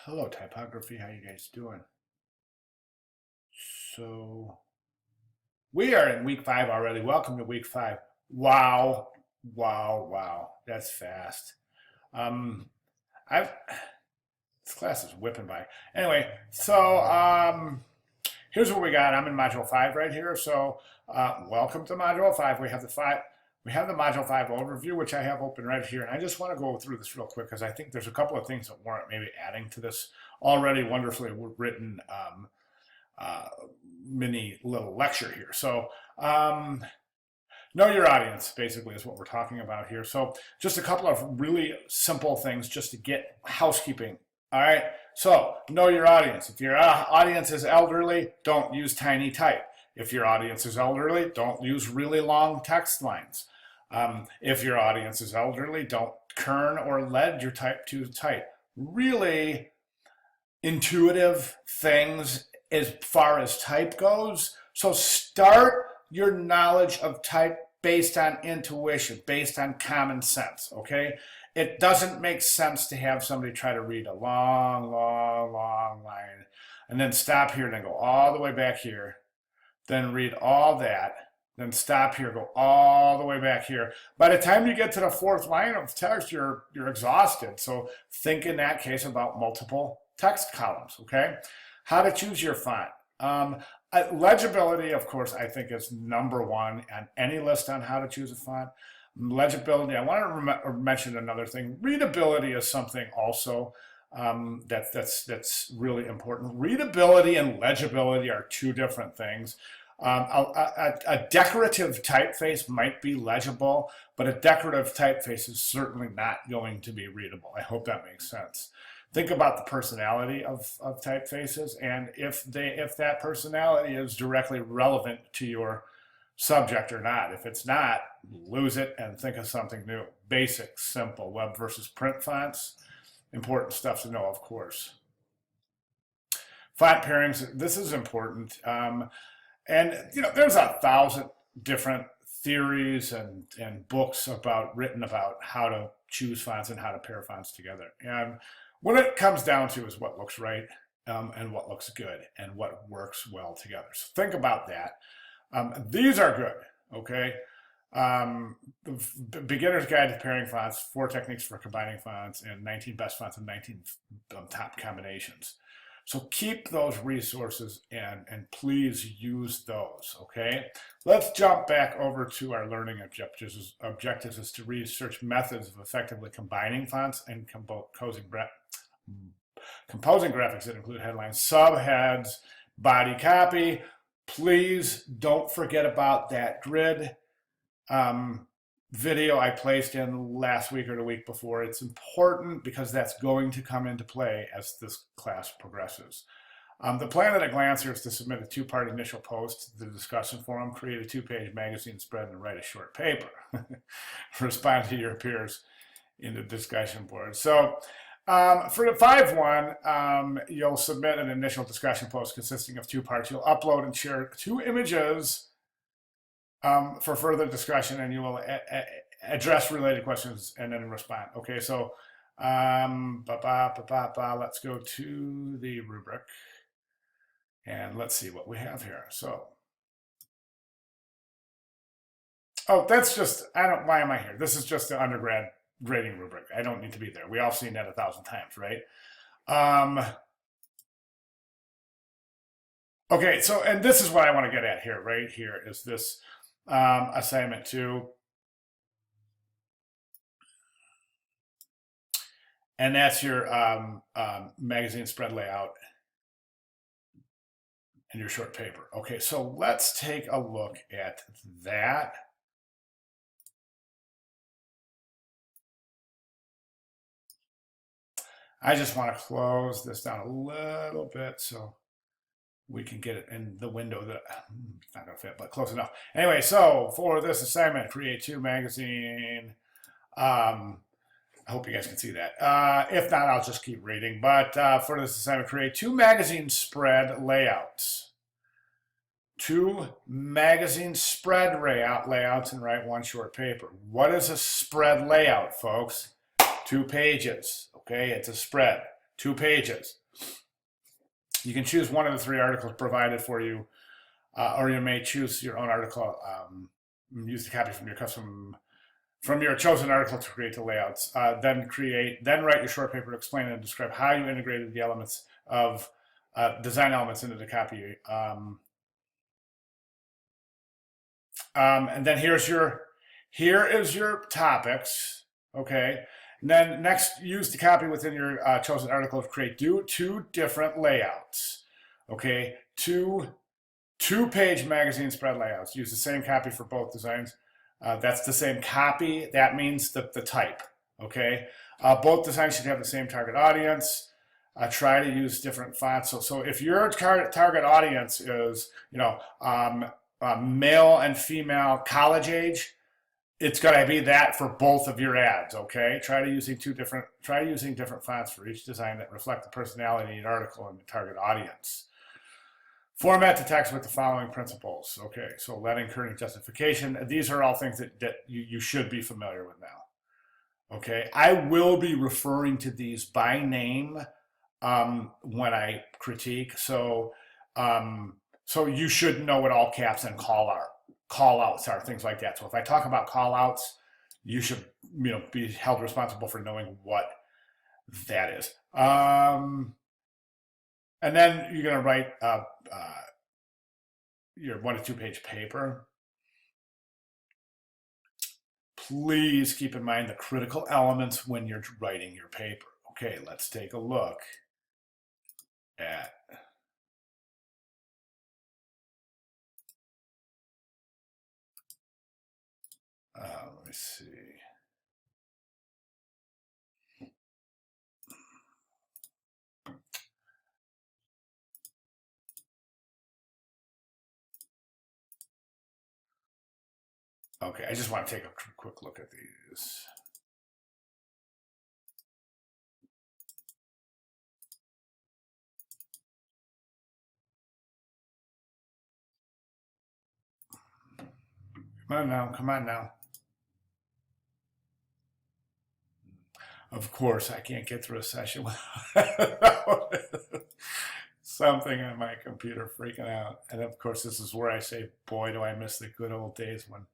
Hello, typography. How you guys doing? So we are in week 5 already. Welcome to week 5. Wow, wow. That's fast. Um, I've this class is whipping by. Anyway, here's what we got. I'm in module 5 right here. So welcome to module 5. We have the module 5 overview, which I have open right here. And I just want to go through this real quick because I think there's a couple of things that warrant maybe adding to this already wonderfully written uh, mini little lecture here. So know your audience basically is what we're talking about here. So just a couple of really simple things just to get housekeeping. All right. So know your audience. If your audience is elderly, don't use tiny type. If your audience is elderly, don't use really long text lines. If your audience is elderly, don't kern or lead your type too tight. Really intuitive things as far as type goes. So start your knowledge of type based on intuition, based on common sense, okay? It doesn't make sense to have somebody try to read a long line and then stop here and then go all the way back here, then read all that, then stop here, go all the way back here. By the time you get to the 4th line of text, you're exhausted. So think in that case about multiple text columns, okay? How to choose your font. Legibility, of course, I think is number 1 on any list on how to choose a font. Legibility, I want to mention another thing. Readability is something also that's really important. Readability and legibility are 2 different things. A decorative typeface might be legible, but a decorative typeface is certainly not going to be readable. I hope that makes sense. Think about the personality of typefaces, and if that personality is directly relevant to your subject or not. If it's not, lose it and think of something new. Basic, simple, web versus print fonts. Important stuff to know, of course. Font pairings, this is important. And there's 1,000 different theories and books written about how to choose fonts and how to pair fonts together. And what it comes down to is what looks right and what looks good and what works well together. So think about that. These are good, okay? The Beginner's Guide to Pairing Fonts, 4 techniques for combining fonts, and 19 best fonts and 19 top combinations. So keep those resources and please use those, okay? Let's jump back over to our learning objectives. Objectives is to research methods of effectively combining fonts and composing graphics that include headlines, subheads, body copy. Please don't forget about that grid video I placed in last week or the week before. It's important because that's going to come into play as this class progresses. The plan at a glance here is to submit a 2-part initial post to the discussion forum, create a 2-page magazine spread, and write a short paper. Respond to your peers in the discussion board. So for the 5-1, you'll submit an initial discussion post consisting of 2 parts. You'll upload and share 2 images for further discussion, and you will address related questions and then respond. Okay, so let's go to the rubric and let's see what we have here. So, that's just, why am I here? This is just the undergrad grading rubric. I don't need to be there. We all seen that 1,000 times, right? Okay, so, and this is what I want to get at here, right here, is this assignment 2. And that's your magazine spread layout and your short paper. Okay, so let's take a look at that. I just want to close this down a little bit so we can get it in the window that it's not going to fit, but close enough. Anyway, so for this assignment, create 2 magazine. I hope you guys can see that. If not, I'll just keep reading. But for this assignment, create 2 magazine spread layouts. 2 magazine spread layouts and write 1 short paper. What is a spread layout, folks? 2 pages. Okay, it's a spread. 2 pages. You can choose one of the 3 articles provided for you, or you may choose your own article. Use the copy from your chosen article to create the layouts. Then write your short paper to explain and describe how you integrated the elements of design elements into the copy. And then here is your topics. Okay. And then next, use the copy within your chosen article to create 2 different layouts. Okay, 2-page magazine spread layouts. Use the same copy for both designs. That's the same copy. That means the type. Okay, both designs should have the same target audience. Try to use different fonts. So if your target audience is male and female college age, it's going to be that for both of your ads. Okay, try using different fonts for each design that reflect the personality of your article and the target audience. Format the text with the following principles. Okay, so letting, current, justification. These are all things that you should be familiar with now. Okay, I will be referring to these by name when I critique. So you should know what all caps and call outs are, things like that. So if I talk about call outs, you should be held responsible for knowing what that is. And then you're going to write your 1 to 2 page paper. Please keep in mind the critical elements when you're writing your paper. Okay, let's take a look at let me see. Okay, I just want to take a quick look at these. Come on now. Of course, I can't get through a session without something on my computer freaking out. And of course, this is where I say, boy, do I miss the good old days when.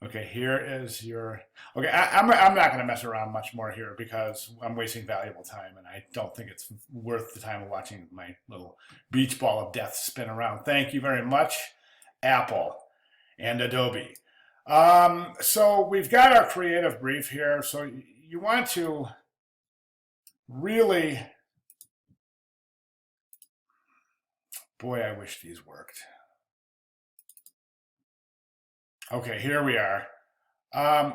Okay, here is your. Okay, I'm not going to mess around much more here because I'm wasting valuable time, and I don't think it's worth the time of watching my little beach ball of death spin around. Thank you very much, Apple and Adobe. So we've got our creative brief here. So you want to really, boy, I wish these worked. Okay, here we are.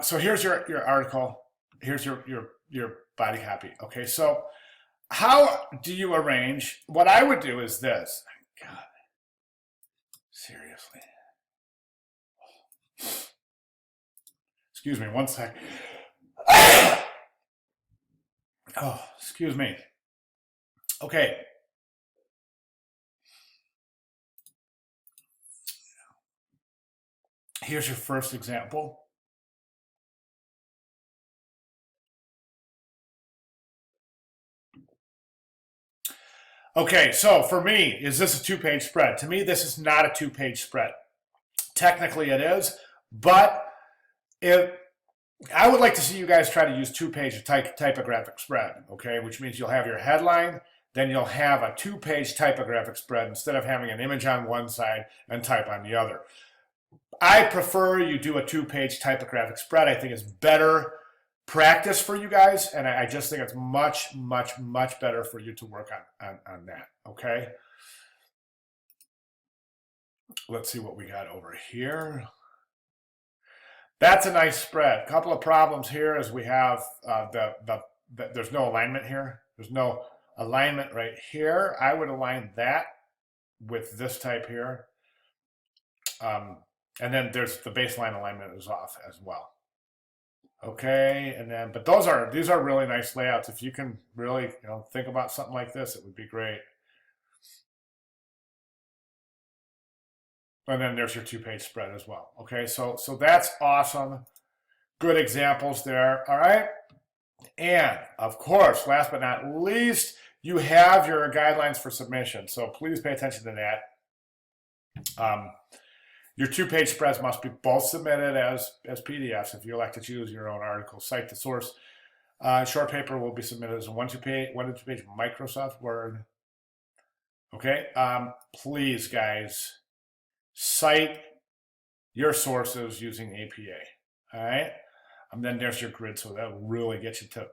So here's your article. Here's your body copy. Okay, so how do you arrange? What I would do is this. God, seriously. Excuse me, one sec. Oh, excuse me. Okay. Here's your first example. Okay, so for me, is this a 2-page spread? To me, this is not a 2-page spread. Technically it is, but I would like to see you guys try to use 2-page typographic spread, okay? Which means you'll have your headline, then you'll have a 2-page typographic spread instead of having an image on one side and type on the other. I prefer you do a 2-page typographic spread. I think it's better practice for you guys, and I just think it's much, much, much better for you to work on that, okay? Let's see what we got over here. That's a nice spread. A couple of problems here is we have there's no alignment here. There's no alignment right here. I would align that with this type here. And then there's the baseline alignment is off as well. Okay, and then but these are really nice layouts. If you can really think about something like this, it would be great. And then there's your 2-page spread as well. Okay, so that's awesome. Good examples there. All right. And of course, last but not least, you have your guidelines for submission. So please pay attention to that. Your two-page spreads must be both submitted as PDFs if you elect to choose your own article. Cite the source. Short paper will be submitted as a one to two page Microsoft Word. Okay. Please, guys, cite your sources using APA. All right. And then there's your grid, so that'll really get you to,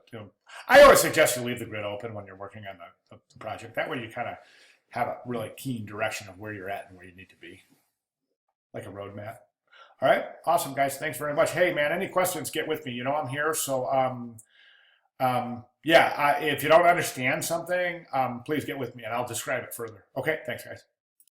I always suggest you leave the grid open when you're working on the project. That way you kind of have a really keen direction of where you're at and where you need to be, like a roadmap. All right, awesome, guys. Thanks very much. Hey, man, any questions, get with me. You know I'm here, so yeah, if you don't understand something, please get with me and I'll describe it further. Okay, thanks, guys.